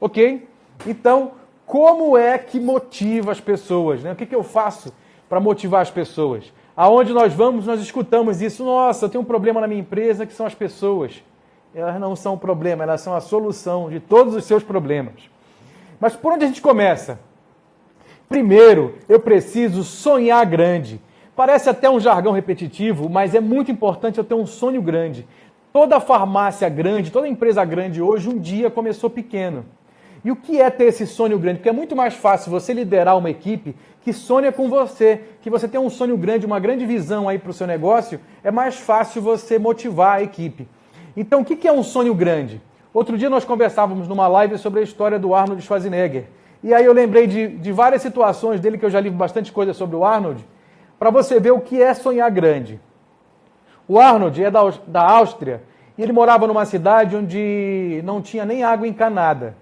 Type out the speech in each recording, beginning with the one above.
Ok? Então, como é que motiva as pessoas, né? O que eu faço para motivar as pessoas? Aonde nós vamos, nós escutamos isso. Nossa, eu tenho um problema na minha empresa, que são as pessoas. Elas não são o problema, elas são a solução de todos os seus problemas. Mas por onde a gente começa? Primeiro, eu preciso sonhar grande. Parece até um jargão repetitivo, mas é muito importante eu ter um sonho grande. Toda farmácia grande, toda empresa grande hoje, um dia começou pequeno. E o que é ter esse sonho grande? Porque é muito mais fácil você liderar uma equipe que sonha com você, que você tem um sonho grande, uma grande visão aí para o seu negócio, é mais fácil você motivar a equipe. Então, o que é um sonho grande? Outro dia nós conversávamos numa live sobre a história do Arnold Schwarzenegger. E aí eu lembrei de várias situações dele, que eu já li bastante coisa sobre o Arnold, para você ver o que é sonhar grande. O Arnold é da Áustria e ele morava numa cidade onde não tinha nem água encanada.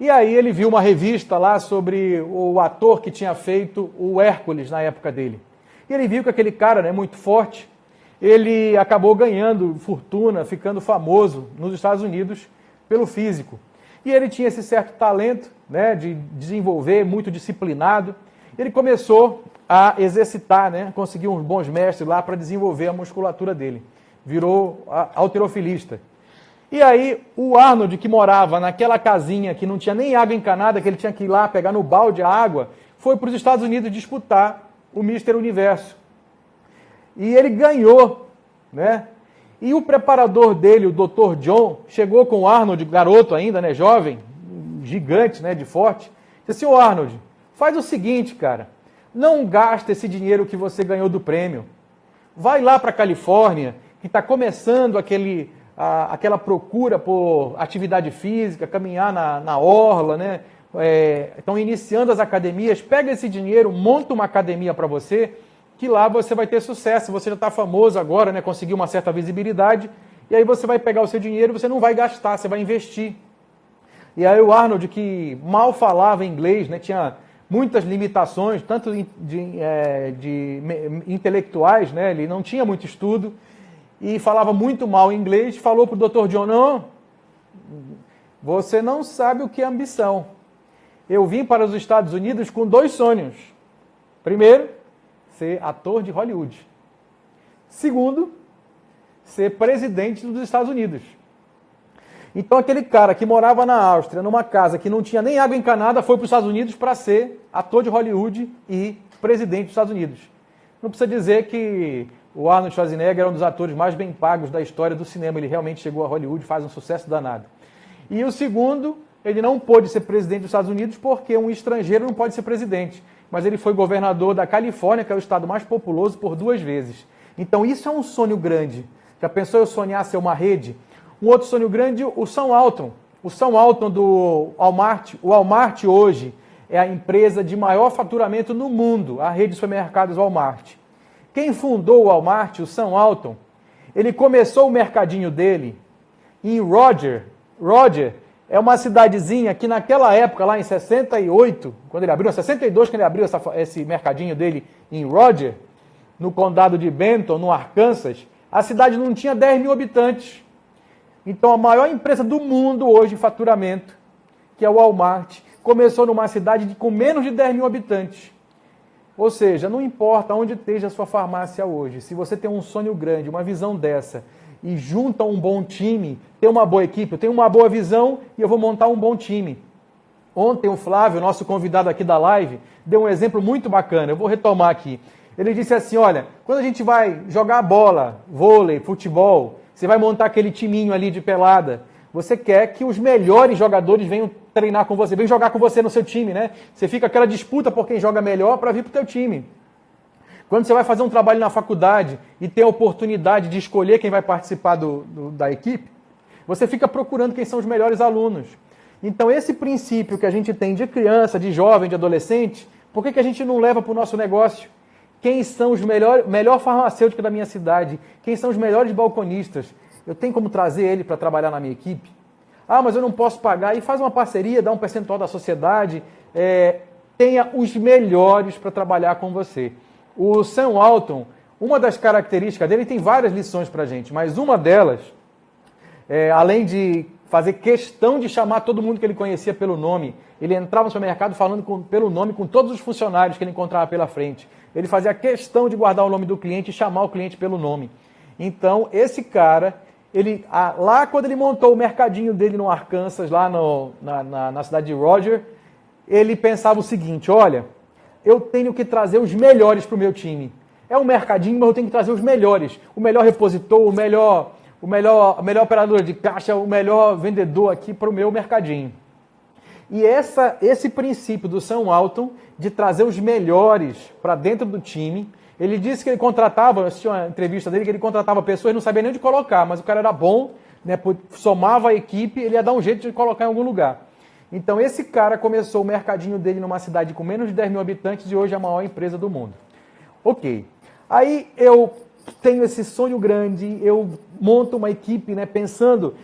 E aí ele viu uma revista lá sobre o ator que tinha feito o Hércules na época dele. E ele viu que aquele cara, né, muito forte, ele acabou ganhando fortuna, ficando famoso nos Estados Unidos pelo físico. E ele tinha esse certo talento, né, de desenvolver, muito disciplinado. Ele começou a exercitar, né, conseguiu uns bons mestres lá para desenvolver a musculatura dele. Virou halterofilista. E aí o Arnold, que morava naquela casinha que não tinha nem água encanada, que ele tinha que ir lá pegar no balde a água, foi para os Estados Unidos disputar o Mister Universo. E ele ganhou, né? E o preparador dele, o Dr. John, chegou com o Arnold, garoto ainda, né, jovem, gigante, né, de forte. Disse assim: ô Arnold, faz o seguinte, cara, não gasta esse dinheiro que você ganhou do prêmio. Vai lá para a Califórnia, que está começando aquela procura por atividade física, caminhar na orla, né? Estão iniciando as academias, pega esse dinheiro, monta uma academia para você, que lá você vai ter sucesso, você já está famoso agora, né? Conseguiu uma certa visibilidade, e aí você vai pegar o seu dinheiro e você não vai gastar, você vai investir. E aí o Arnold, que mal falava inglês, né? Tinha muitas limitações, tanto de intelectuais, né? Ele não tinha muito estudo, e falava muito mal inglês, falou para o Dr. John: não, você não sabe o que é ambição. Eu vim para os Estados Unidos com 2 sonhos. Primeiro, ser ator de Hollywood. Segundo, ser presidente dos Estados Unidos. Então aquele cara que morava na Áustria, numa casa que não tinha nem água encanada, foi para os Estados Unidos para ser ator de Hollywood e presidente dos Estados Unidos. Não precisa dizer que o Arnold Schwarzenegger era um dos atores mais bem pagos da história do cinema. Ele realmente chegou a Hollywood, faz um sucesso danado. E o segundo, ele não pôde ser presidente dos Estados Unidos porque um estrangeiro não pode ser presidente. Mas ele foi governador da Califórnia, que é o estado mais populoso, por 2 vezes. Então isso é um sonho grande. Já pensou eu sonhar ser uma rede? Um outro sonho grande, o Sam Walton. O Sam Walton do Walmart. O Walmart hoje é a empresa de maior faturamento no mundo, a rede de supermercados Walmart. Quem fundou o Walmart, o Sam Walton, ele começou o mercadinho dele em Roger. Roger é uma cidadezinha que naquela época, lá em 68, quando ele abriu, 62, quando ele abriu esse mercadinho dele em Roger, no condado de Benton, no Arkansas, a cidade não tinha 10 mil habitantes. Então a maior empresa do mundo hoje em faturamento, que é o Walmart, começou numa cidade com menos de 10 mil habitantes. Ou seja, não importa onde esteja a sua farmácia hoje, se você tem um sonho grande, uma visão dessa, e junta um bom time, tem uma boa equipe, eu tenho uma boa visão e eu vou montar um bom time. Ontem o Flávio, nosso convidado aqui da live, deu um exemplo muito bacana, eu vou retomar aqui. Ele disse assim: olha, quando a gente vai jogar bola, vôlei, futebol, você vai montar aquele timinho ali de pelada, você quer que os melhores jogadores venham treinar com você, venham jogar com você no seu time, né? Você fica aquela disputa por quem joga melhor para vir para o teu time. Quando você vai fazer um trabalho na faculdade e tem a oportunidade de escolher quem vai participar da equipe, você fica procurando quem são os melhores alunos. Então esse princípio que a gente tem de criança, de jovem, de adolescente, por que a gente não leva para o nosso negócio? Quem são os melhor farmacêutico da minha cidade? Quem são os melhores balconistas? Eu tenho como trazer ele para trabalhar na minha equipe? Ah, mas eu não posso pagar. E faz uma parceria, dá um percentual da sociedade. Tenha os melhores para trabalhar com você. O Sam Walton, uma das características dele, tem várias lições para a gente, mas uma delas, além de fazer questão de chamar todo mundo que ele conhecia pelo nome. Ele entrava no supermercado falando pelo nome com todos os funcionários que ele encontrava pela frente. Ele fazia questão de guardar o nome do cliente e chamar o cliente pelo nome. Então, esse cara, lá quando ele montou o mercadinho dele no Arkansas, lá na cidade de Roger, ele pensava o seguinte: olha, eu tenho que trazer os melhores para o meu time. É um mercadinho, mas eu tenho que trazer os melhores. O melhor repositor, o melhor operador de caixa, o melhor vendedor aqui para o meu mercadinho. E esse princípio do Sam Walton, de trazer os melhores para dentro do time, ele disse que ele contratava, eu assisti uma entrevista dele, que ele contratava pessoas e não sabia nem onde colocar, mas o cara era bom, né, somava a equipe, ele ia dar um jeito de colocar em algum lugar. Então esse cara começou o mercadinho dele numa cidade com menos de 10 mil habitantes e hoje é a maior empresa do mundo. Ok. Aí eu tenho esse sonho grande, eu monto uma equipe, né, pensando,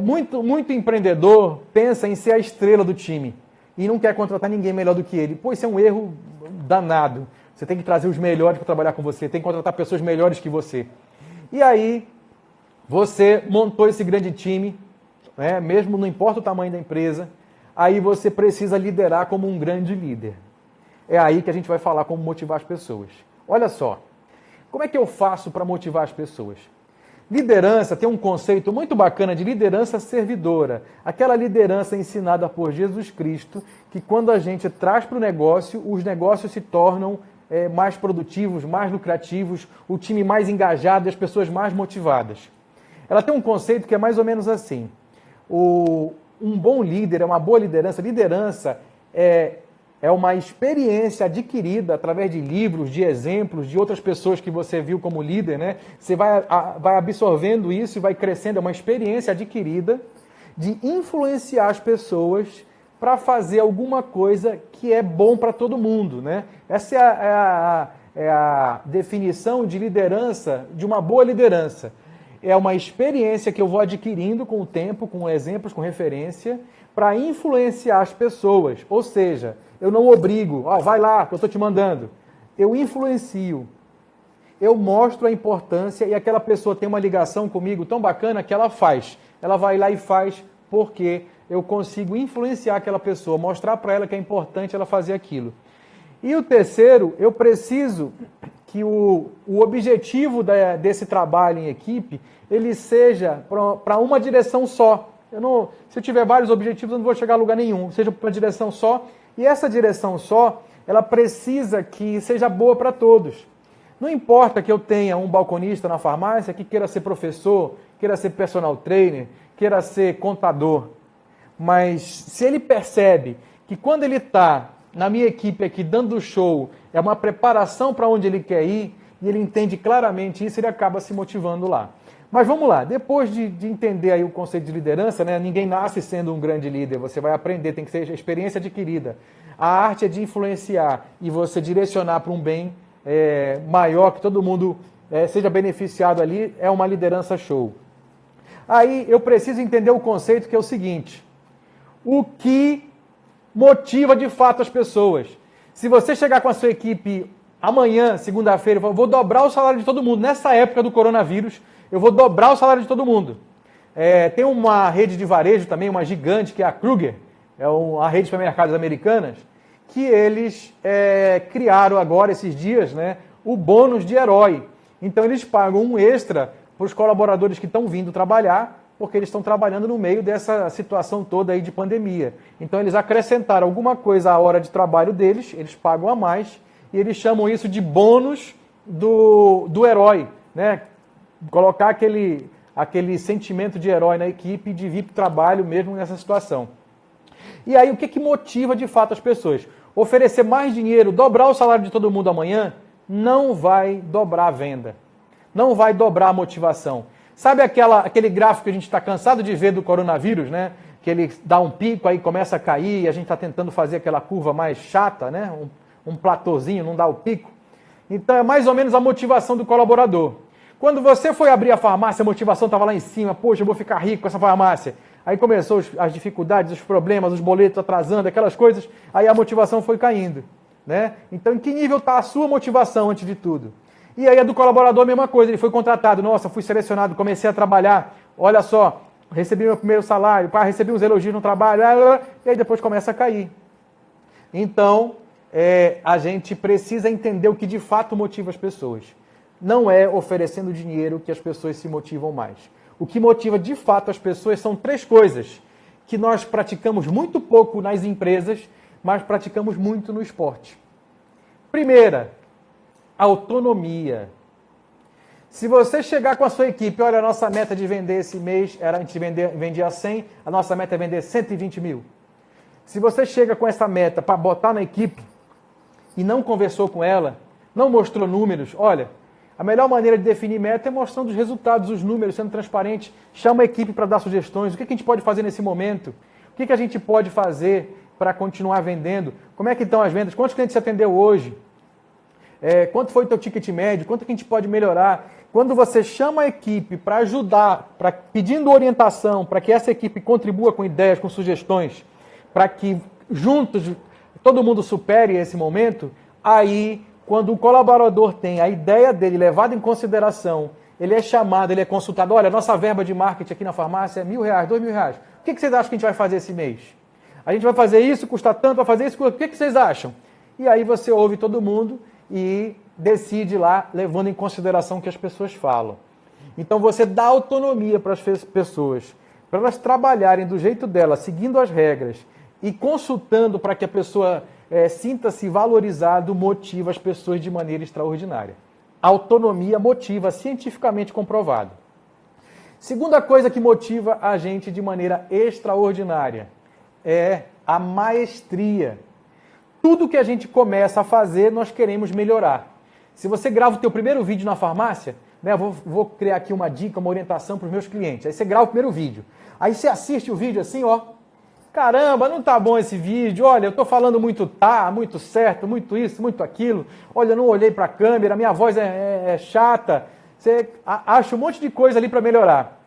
muito empreendedor pensa em ser a estrela do time e não quer contratar ninguém melhor do que ele. Pô, isso é um erro danado. Você tem que trazer os melhores para trabalhar com você, tem que contratar pessoas melhores que você. E aí, você montou esse grande time, né, mesmo não importa o tamanho da empresa, aí você precisa liderar como um grande líder. É aí que a gente vai falar como motivar as pessoas. Olha só, como é que eu faço para motivar as pessoas? Liderança tem um conceito muito bacana de liderança servidora. Aquela liderança ensinada por Jesus Cristo, que quando a gente traz para o negócio, os negócios se tornam mais produtivos, mais lucrativos, o time mais engajado e as pessoas mais motivadas. Ela tem um conceito que é mais ou menos assim. Um bom líder, uma boa liderança. Liderança é uma experiência adquirida através de livros, de exemplos, de outras pessoas que você viu como líder, né? Você vai absorvendo isso e vai crescendo. É uma experiência adquirida de influenciar as pessoas para fazer alguma coisa que é bom para todo mundo, né? Essa é a definição de liderança, de uma boa liderança. É uma experiência que eu vou adquirindo com o tempo, com exemplos, com referência, para influenciar as pessoas. Ou seja, eu não obrigo, vai lá, que eu estou te mandando. Eu influencio. Eu mostro a importância e aquela pessoa tem uma ligação comigo tão bacana que ela faz. Ela vai lá e faz porque eu consigo influenciar aquela pessoa, mostrar para ela que é importante ela fazer aquilo. E o terceiro, eu preciso que o objetivo desse trabalho em equipe, ele seja para uma direção só. Se eu tiver vários objetivos, eu não vou chegar a lugar nenhum. Seja para uma direção só. E essa direção só, ela precisa que seja boa para todos. Não importa que eu tenha um balconista na farmácia que queira ser professor, queira ser personal trainer, queira ser contador. Mas se ele percebe que quando ele está na minha equipe aqui dando show, é uma preparação para onde ele quer ir, e ele entende claramente isso, ele acaba se motivando lá. Mas vamos lá, depois de entender aí o conceito de liderança, né, ninguém nasce sendo um grande líder, você vai aprender, tem que ser experiência adquirida. A arte é de influenciar e você direcionar para um bem maior, que todo mundo seja beneficiado ali, é uma liderança show. Aí eu preciso entender o conceito que é o seguinte: o que motiva de fato as pessoas? Se você chegar com a sua equipe amanhã, segunda-feira, eu vou dobrar o salário de todo mundo, nessa época do coronavírus, eu vou dobrar o salário de todo mundo. Tem uma rede de varejo também, uma gigante, que é a Kruger, a rede de supermercados americanas, que eles criaram agora, esses dias, né, o bônus de herói. Então eles pagam um extra para os colaboradores que estão vindo trabalhar, porque eles estão trabalhando no meio dessa situação toda aí de pandemia. Então eles acrescentaram alguma coisa à hora de trabalho deles, eles pagam a mais, e eles chamam isso de bônus do herói, né? Colocar aquele sentimento de herói na equipe, de vir para o trabalho mesmo nessa situação. E aí o que motiva de fato as pessoas? Oferecer mais dinheiro, dobrar o salário de todo mundo amanhã, não vai dobrar a venda. Não vai dobrar a motivação. Sabe aquele gráfico que a gente está cansado de ver do coronavírus, né? Que ele dá um pico, aí começa a cair, e a gente está tentando fazer aquela curva mais chata, né? Um platôzinho, não dá o pico. Então é mais ou menos a motivação do colaborador. Quando você foi abrir a farmácia, a motivação estava lá em cima. Poxa, eu vou ficar rico com essa farmácia. Aí começou as dificuldades, os problemas, os boletos atrasando, aquelas coisas. Aí a motivação foi caindo, né? Então em que nível está a sua motivação antes de tudo? E aí a do colaborador a mesma coisa. Ele foi contratado. Nossa, fui selecionado, comecei a trabalhar. Olha só, recebi meu primeiro salário, recebi uns elogios no trabalho, e aí depois começa a cair. Então, a gente precisa entender o que de fato motiva as pessoas. Não é oferecendo dinheiro que as pessoas se motivam mais. O que motiva de fato as pessoas são 3 coisas que nós praticamos muito pouco nas empresas, mas praticamos muito no esporte. Primeira, autonomia. Se você chegar com a sua equipe, olha, a nossa meta de vender esse mês, a gente vendia 100, a nossa meta é vender 120 mil. Se você chega com essa meta para botar na equipe e não conversou com ela, não mostrou números, olha, a melhor maneira de definir meta é mostrando os resultados, os números, sendo transparente. Chama a equipe para dar sugestões. O que a gente pode fazer nesse momento? O que a gente pode fazer para continuar vendendo? Como é que estão as vendas? Quantos clientes você atendeu hoje? Quanto foi o teu ticket médio? Quanto que a gente pode melhorar? Quando você chama a equipe para ajudar, pedindo orientação, para que essa equipe contribua com ideias, com sugestões, para que juntos todo mundo supere esse momento, aí, quando o colaborador tem a ideia dele levada em consideração, ele é chamado, ele é consultado, olha, nossa verba de marketing aqui na farmácia é R$1.000, R$2.000. O que vocês acham que a gente vai fazer esse mês? A gente vai fazer isso, custa tanto, vai fazer isso, o que vocês acham? E aí você ouve todo mundo e decide lá, levando em consideração o que as pessoas falam. Então você dá autonomia para as pessoas, para elas trabalharem do jeito delas, seguindo as regras e consultando para que a pessoa sinta-se valorizado, motiva as pessoas de maneira extraordinária. Autonomia motiva, cientificamente comprovado. Segunda coisa que motiva a gente de maneira extraordinária é a maestria. Tudo que a gente começa a fazer, nós queremos melhorar. Se você grava o teu primeiro vídeo na farmácia, né, vou criar aqui uma dica, uma orientação para os meus clientes. Aí você grava o primeiro vídeo. Aí você assiste o vídeo assim, ó. Caramba, não tá bom esse vídeo. Olha, eu tô falando muito muito certo, muito isso, muito aquilo. Olha, eu não olhei para a câmera, minha voz é chata. Você acha um monte de coisa ali para melhorar.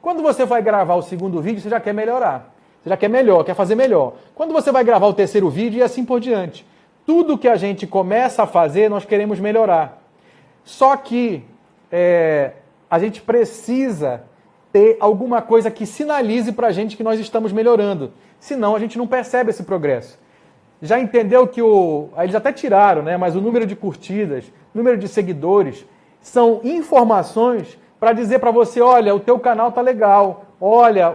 Quando você vai gravar o segundo vídeo, você já quer melhorar. Você já quer melhor, quer fazer melhor. Quando você vai gravar o terceiro vídeo e assim por diante. Tudo que a gente começa a fazer, nós queremos melhorar. Só que a gente precisa ter alguma coisa que sinalize para a gente que nós estamos melhorando. Senão a gente não percebe esse progresso. Já entendeu que eles até tiraram, né? Mas o número de curtidas, número de seguidores, são informações para dizer para você, olha, o teu canal tá legal, olha,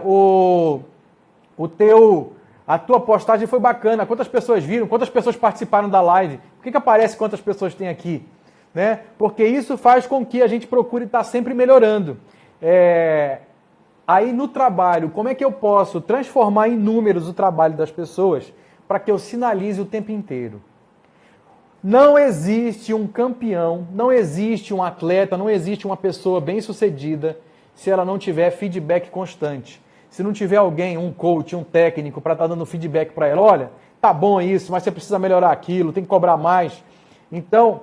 a tua postagem foi bacana, quantas pessoas viram, quantas pessoas participaram da live, por que aparece quantas pessoas tem aqui? Né? Porque isso faz com que a gente procure estar sempre melhorando. Aí no trabalho, como é que eu posso transformar em números o trabalho das pessoas para que eu sinalize o tempo inteiro? Não existe um campeão, não existe um atleta, não existe uma pessoa bem-sucedida se ela não tiver feedback constante. Se não tiver alguém, um coach, um técnico, para estar dando feedback para ela, olha, tá bom isso, mas você precisa melhorar aquilo, tem que cobrar mais. Então,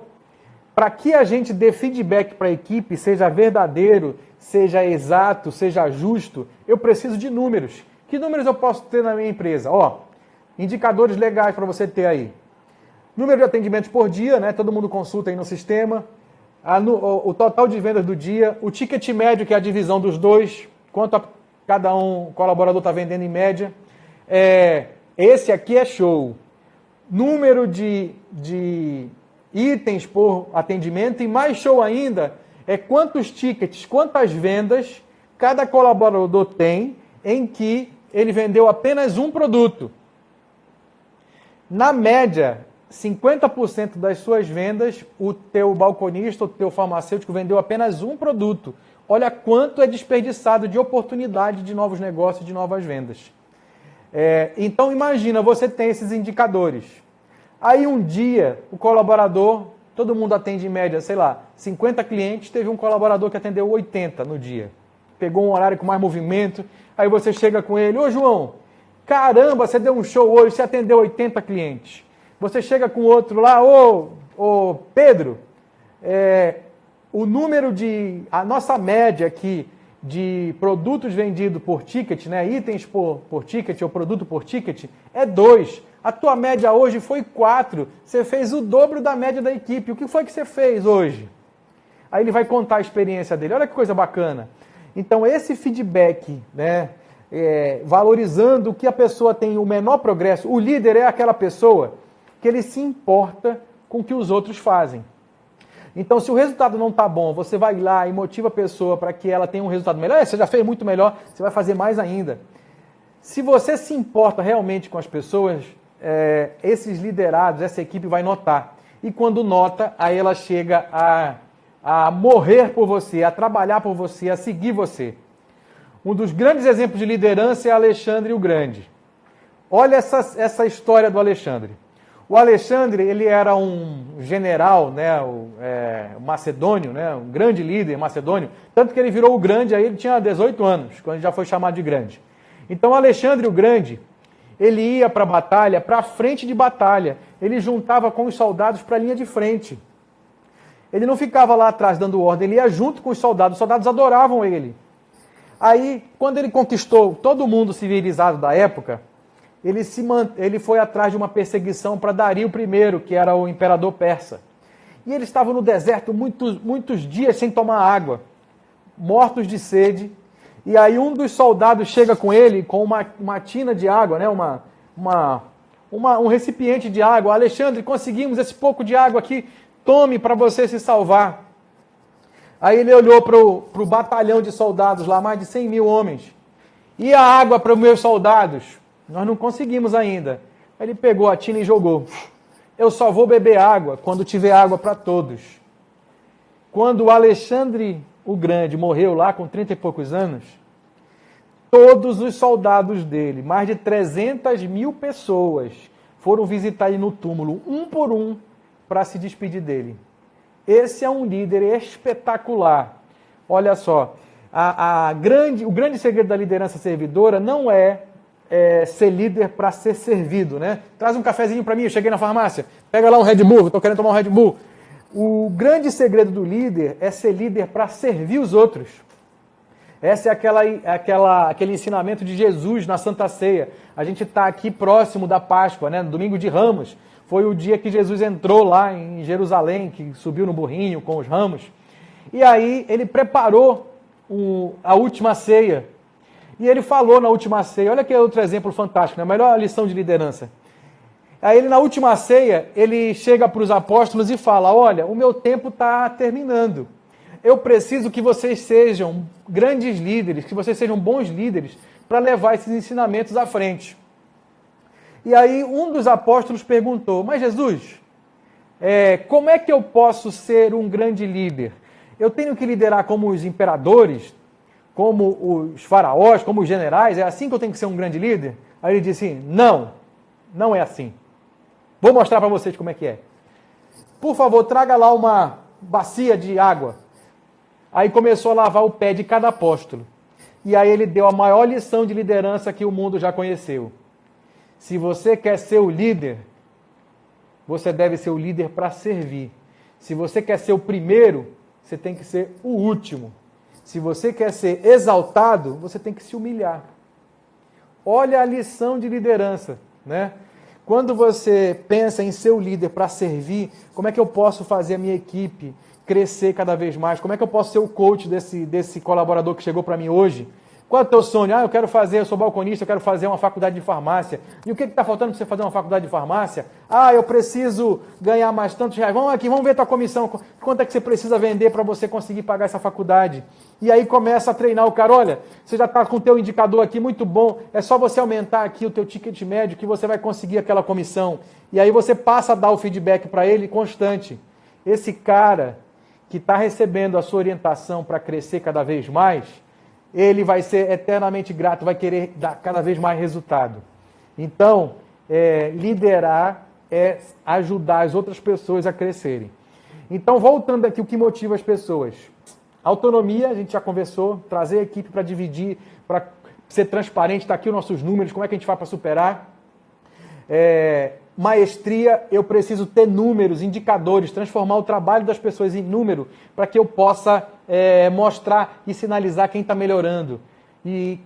para que a gente dê feedback para a equipe, seja verdadeiro, seja exato, seja justo, eu preciso de números. Que números eu posso ter na minha empresa? Indicadores legais para você ter aí. Número de atendimentos por dia, né? Todo mundo consulta aí no sistema. O total de vendas do dia. O ticket médio, que é a divisão dos dois. Quanto cada colaborador está vendendo em média. Esse aqui é show. Número de itens por atendimento. E mais show ainda é quantos tickets, quantas vendas cada colaborador tem em que ele vendeu apenas um produto. Na média, 50% das suas vendas, o teu balconista, o teu farmacêutico vendeu apenas um produto. Olha quanto é desperdiçado de oportunidade de novos negócios, de novas vendas. Então imagina, você tem esses indicadores. Aí um dia, o colaborador, todo mundo atende em média, 50 clientes, teve um colaborador que atendeu 80 no dia. Pegou um horário com mais movimento, aí você chega com ele, ô João, caramba, você deu um show hoje, você atendeu 80 clientes. Você chega com outro lá, ô Pedro, a nossa média aqui de produtos vendidos por ticket, né, itens por ticket ou produto por ticket, é 2. A tua média hoje foi 4. Você fez o dobro da média da equipe. O que foi que você fez hoje? Aí ele vai contar a experiência dele. Olha que coisa bacana. Então, esse feedback, né, valorizando o que a pessoa tem o menor progresso, o líder é aquela pessoa que ele se importa com o que os outros fazem. Então, se o resultado não está bom, você vai lá e motiva a pessoa para que ela tenha um resultado melhor. Você já fez muito melhor, você vai fazer mais ainda. Se você se importa realmente com as pessoas, esses liderados, essa equipe vai notar. E quando nota, aí ela chega a morrer por você, a trabalhar por você, a seguir você. Um dos grandes exemplos de liderança é Alexandre o Grande. Olha essa história do Alexandre. O Alexandre, ele era um general, né, macedônio, né, um grande líder macedônio, tanto que ele virou o Grande, aí ele tinha 18 anos, quando ele já foi chamado de Grande. Então, Alexandre o Grande, ele ia para a batalha, para a frente de batalha, ele juntava com os soldados para a linha de frente. Ele não ficava lá atrás dando ordem, ele ia junto com os soldados adoravam ele. Aí, quando ele conquistou todo mundo civilizado da época, ele foi atrás de uma perseguição para Dario I, que era o imperador persa. E eles estavam no deserto muitos dias sem tomar água, mortos de sede. E aí um dos soldados chega com ele com uma tina de água, né? Um recipiente de água. Alexandre, conseguimos esse pouco de água aqui, tome para você se salvar. Aí ele olhou para o batalhão de soldados lá, mais de 100 mil homens. E a água para os meus soldados? Nós não conseguimos ainda. Aí ele pegou a tina e jogou. Eu só vou beber água quando tiver água para todos. Quando Alexandre o Grande morreu lá com 30 e poucos anos, todos os soldados dele, mais de 300 mil pessoas, foram visitar ele no túmulo, um por um, para se despedir dele. Esse é um líder espetacular. Olha só, o grande segredo da liderança servidora não é ser líder para ser servido, né? Traz um cafezinho para mim, eu cheguei na farmácia, pega lá um Red Bull, estou querendo tomar um Red Bull. O grande segredo do líder é ser líder para servir os outros. Esse é aquele ensinamento de Jesus na Santa Ceia. A gente está aqui próximo da Páscoa, né? No Domingo de Ramos. Foi o dia que Jesus entrou lá em Jerusalém, que subiu no burrinho com os ramos. E aí ele preparou a última ceia. E ele falou na última ceia, olha que outro exemplo fantástico, né? A melhor lição de liderança. Aí ele, na última ceia, ele chega para os apóstolos e fala, olha, o meu tempo está terminando. Eu preciso que vocês sejam grandes líderes, que vocês sejam bons líderes para levar esses ensinamentos à frente. E aí um dos apóstolos perguntou, mas Jesus, como é que eu posso ser um grande líder? Eu tenho que liderar como os imperadores, como os faraós, como os generais? É assim que eu tenho que ser um grande líder? Aí ele disse, não é assim. Vou mostrar para vocês como é que é. Por favor, traga lá uma bacia de água. Aí começou a lavar o pé de cada apóstolo. E aí ele deu a maior lição de liderança que o mundo já conheceu. Se você quer ser o líder, você deve ser o líder para servir. Se você quer ser o primeiro, você tem que ser o último. Se você quer ser exaltado, você tem que se humilhar. Olha a lição de liderança, né? Quando você pensa em ser o líder para servir, como é que eu posso fazer a minha equipe crescer cada vez mais? Como é que eu posso ser o coach desse colaborador que chegou para mim hoje? Qual é o teu sonho? Eu sou balconista, eu quero fazer uma faculdade de farmácia. E o que está faltando para você fazer uma faculdade de farmácia? Eu preciso ganhar mais tantos reais. Vamos aqui, vamos ver tua comissão. Quanto é que você precisa vender para você conseguir pagar essa faculdade? E aí começa a treinar o cara. Olha, você já está com o teu indicador aqui muito bom. É só você aumentar aqui o teu ticket médio que você vai conseguir aquela comissão. E aí você passa a dar o feedback para ele constante. Esse cara que está recebendo a sua orientação para crescer cada vez mais, ele vai ser eternamente grato, vai querer dar cada vez mais resultado. Então, liderar é ajudar as outras pessoas a crescerem. Então, voltando aqui, o que motiva as pessoas? Autonomia, a gente já conversou, trazer a equipe para dividir, para ser transparente, está aqui os nossos números, como é que a gente faz para superar. Maestria, eu preciso ter números, indicadores, transformar o trabalho das pessoas em número, para que eu possa mostrar e sinalizar quem está melhorando. E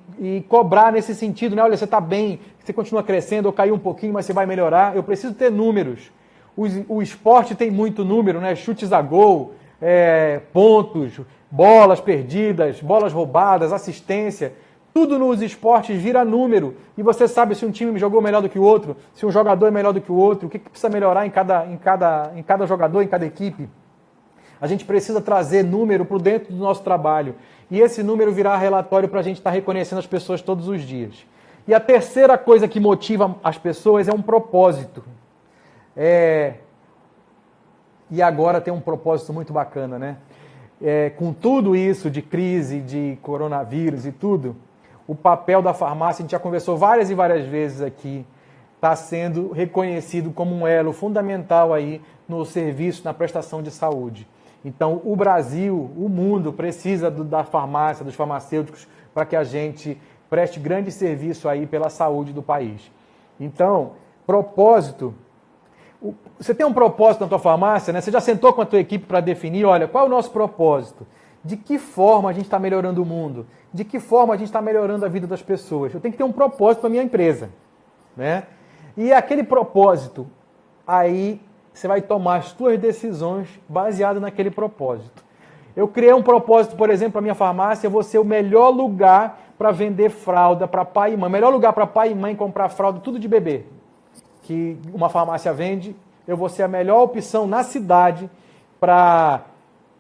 cobrar nesse sentido, né? Olha, você está bem, você continua crescendo, ou caiu um pouquinho, mas você vai melhorar. Eu preciso ter números. O esporte tem muito número, né? Chutes a gol, pontos, bolas perdidas, bolas roubadas, assistência, tudo nos esportes vira número e você sabe se um time jogou melhor do que o outro, se um jogador é melhor do que o outro, o que precisa melhorar em cada jogador, em cada equipe. A gente precisa trazer número para dentro do nosso trabalho e esse número virá relatório para a gente estar reconhecendo as pessoas todos os dias. E a terceira coisa que motiva as pessoas é um propósito. E agora tem um propósito muito bacana, né? Com tudo isso de crise, de coronavírus e tudo, o papel da farmácia, a gente já conversou várias e várias vezes aqui, está sendo reconhecido como um elo fundamental aí no serviço, na prestação de saúde. Então, o Brasil, o mundo precisa da farmácia, dos farmacêuticos, para que a gente preste grande serviço aí pela saúde do país. Então, propósito. Você tem um propósito na tua farmácia, né? Você já sentou com a tua equipe para definir, olha, qual é o nosso propósito? De que forma a gente está melhorando o mundo? De que forma a gente está melhorando a vida das pessoas? Eu tenho que ter um propósito para a minha empresa, né? E aquele propósito, aí você vai tomar as suas decisões baseadas naquele propósito. Eu criei um propósito, por exemplo, para a minha farmácia, eu vou ser o melhor lugar para vender fralda para pai e mãe. O melhor lugar para pai e mãe comprar fralda, tudo de bebê, que uma farmácia vende. Eu vou ser a melhor opção na cidade para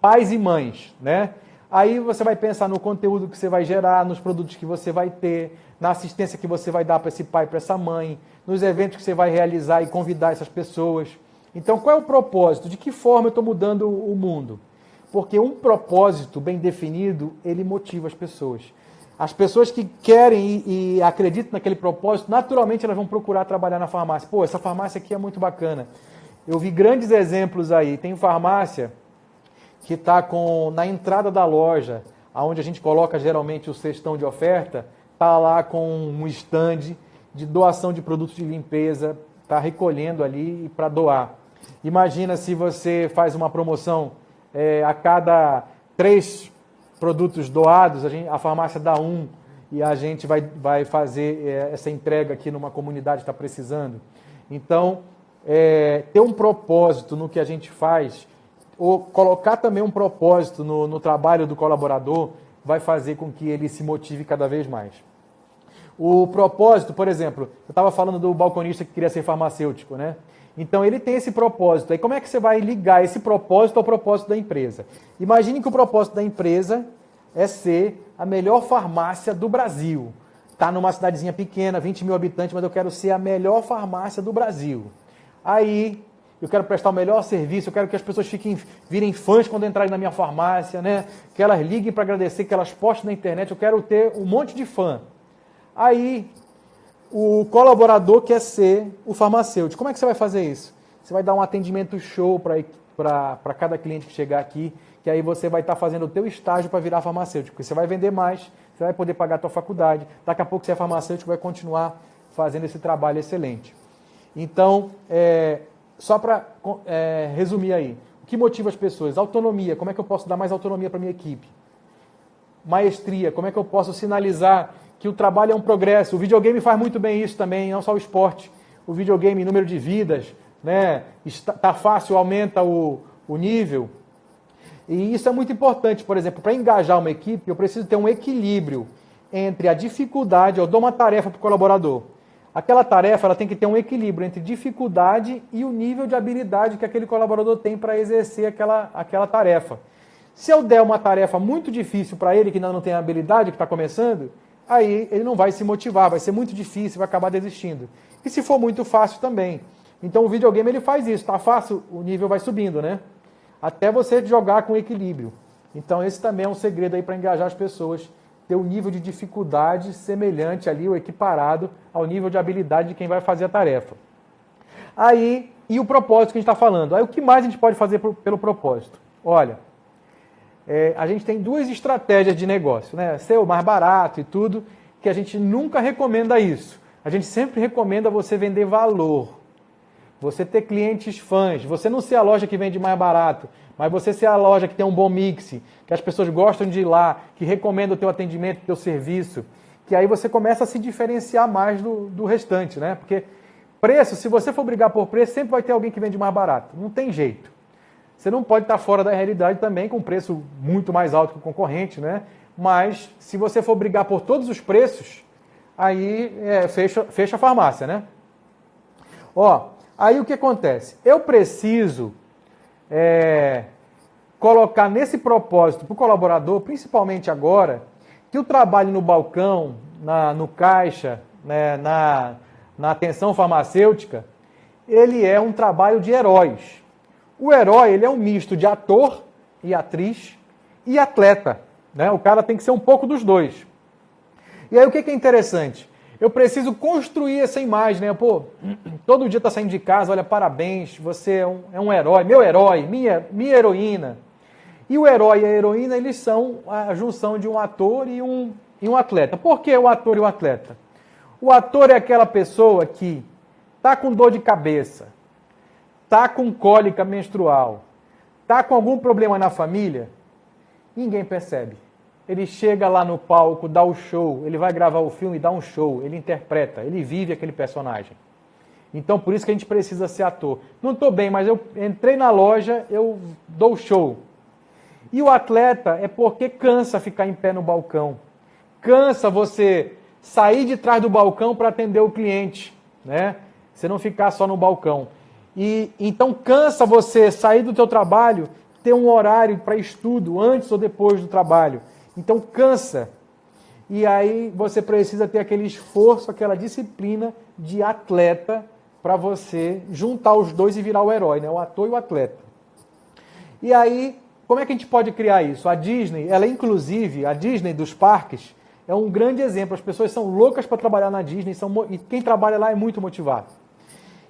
pais e mães, né? Aí você vai pensar no conteúdo que você vai gerar, nos produtos que você vai ter, na assistência que você vai dar para esse pai, para essa mãe, nos eventos que você vai realizar e convidar essas pessoas. Então, qual é o propósito? De que forma eu estou mudando o mundo? Porque um propósito bem definido, ele motiva as pessoas. As pessoas que querem e acreditam naquele propósito, naturalmente elas vão procurar trabalhar na farmácia. Pô, essa farmácia aqui é muito bacana. Eu vi grandes exemplos aí. Tem farmácia que está na entrada da loja, onde a gente coloca geralmente o cestão de oferta, está lá com um stand de doação de produtos de limpeza, está recolhendo ali para doar. Imagina se você faz uma promoção a cada 3 produtos doados, a farmácia dá 1 e a gente vai fazer essa entrega aqui numa comunidade que está precisando. Então, ter um propósito no que a gente faz, ou colocar também um propósito no trabalho do colaborador, vai fazer com que ele se motive cada vez mais. O propósito, por exemplo, eu estava falando do balconista que queria ser farmacêutico, né? Então ele tem esse propósito. Aí como é que você vai ligar esse propósito ao propósito da empresa? Imagine que o propósito da empresa é ser a melhor farmácia do Brasil. Está numa cidadezinha pequena, 20 mil habitantes, mas eu quero ser a melhor farmácia do Brasil. Aí eu quero prestar o melhor serviço, eu quero que as pessoas virem fãs quando entrarem na minha farmácia, né? Que elas liguem para agradecer, que elas postem na internet, eu quero ter um monte de fã. Aí o colaborador quer ser o farmacêutico. Como é que você vai fazer isso? Você vai dar um atendimento show para cada cliente que chegar aqui, que aí você vai estar fazendo o teu estágio para virar farmacêutico. Você vai vender mais, você vai poder pagar a tua faculdade. Daqui a pouco você é farmacêutico, vai continuar fazendo esse trabalho excelente. Então, só para resumir aí, o que motiva as pessoas? Autonomia, como é que eu posso dar mais autonomia para a minha equipe? Maestria, como é que eu posso sinalizar que o trabalho é um progresso? O videogame faz muito bem isso também, não só o esporte. O videogame, número de vidas, né? Está fácil, aumenta o nível. E isso é muito importante, por exemplo, para engajar uma equipe, eu preciso ter um equilíbrio entre a dificuldade, eu dou uma tarefa para o colaborador. Aquela tarefa ela tem que ter um equilíbrio entre dificuldade e o nível de habilidade que aquele colaborador tem para exercer aquela tarefa. Se eu der uma tarefa muito difícil para ele, que ainda não tem habilidade, que está começando, aí ele não vai se motivar, vai ser muito difícil, vai acabar desistindo. E se for muito fácil também. Então o videogame ele faz isso, está fácil, o nível vai subindo, né? Até você jogar com equilíbrio. Então esse também é um segredo aí para engajar as pessoas, ter um nível de dificuldade semelhante ali, ou equiparado ao nível de habilidade de quem vai fazer a tarefa. Aí, e o propósito que a gente está falando? Aí o que mais a gente pode fazer pelo propósito? Olha, a gente tem 2 estratégias de negócio, né? Ser o mais barato e tudo, que a gente nunca recomenda isso. A gente sempre recomenda você vender valor. Você ter clientes fãs, você não ser a loja que vende mais barato, mas você ser a loja que tem um bom mix, que as pessoas gostam de ir lá, que recomenda o teu atendimento, o teu serviço, que aí você começa a se diferenciar mais do restante, né? Porque preço, se você for brigar por preço, sempre vai ter alguém que vende mais barato. Não tem jeito. Você não pode estar fora da realidade também com preço muito mais alto que o concorrente, né? Mas se você for brigar por todos os preços, aí fecha a farmácia, né? Ó, aí o que acontece? Eu preciso colocar nesse propósito para o colaborador, principalmente agora, que o trabalho no balcão, no caixa, né, na atenção farmacêutica, ele é um trabalho de heróis. O herói, ele é um misto de ator e atriz e atleta, né? O cara tem que ser um pouco dos dois. E aí o que é interessante? Eu preciso construir essa imagem, né? Pô, todo dia tá saindo de casa, olha, parabéns, você é um herói, meu herói, minha heroína. E o herói e a heroína, eles são a junção de um ator e um atleta. Por que o ator e o atleta? O ator é aquela pessoa que tá com dor de cabeça, tá com cólica menstrual, tá com algum problema na família, ninguém percebe. Ele chega lá no palco, dá o show, ele vai gravar o filme, dá um show, ele interpreta, ele vive aquele personagem. Então, por isso que a gente precisa ser ator. Não estou bem, mas eu entrei na loja, eu dou o show. E o atleta é porque cansa ficar em pé no balcão. Cansa você sair de trás do balcão para atender o cliente, né? Você não ficar só no balcão. E então cansa você sair do teu trabalho, ter um horário para estudo antes ou depois do trabalho. Então cansa. E aí você precisa ter aquele esforço, aquela disciplina de atleta para você juntar os dois e virar o herói, né? O ator e o atleta. E aí, como é que a gente pode criar isso? A Disney, ela inclusive, a Disney dos parques, é um grande exemplo. As pessoas são loucas para trabalhar na Disney, e quem trabalha lá é muito motivado.